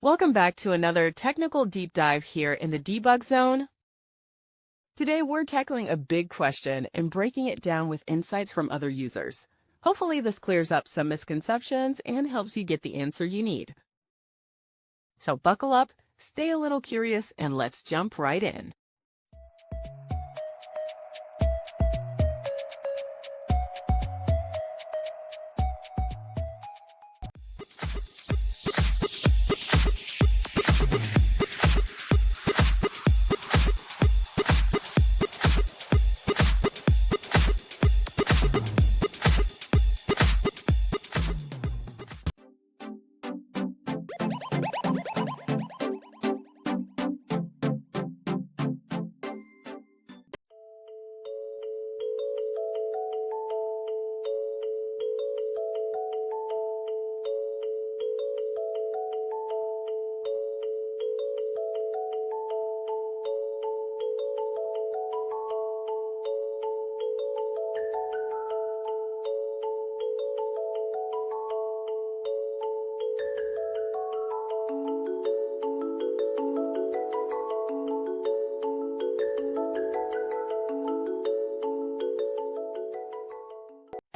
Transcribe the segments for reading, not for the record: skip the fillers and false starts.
Welcome back to another technical deep dive here in the debug zone. Today we're tackling a big question and breaking it down with insights from other users. Hopefully this clears up some misconceptions and helps you get the answer you need. So buckle up, stay a little curious, and let's jump right in.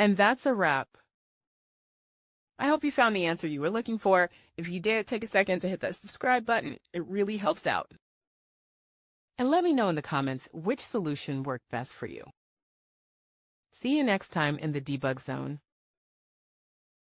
And that's a wrap. I hope you found the answer you were looking for. If you did, take a second to hit that subscribe button. It really helps out. And let me know in the comments which solution worked best for you. See you next time in the debug zone.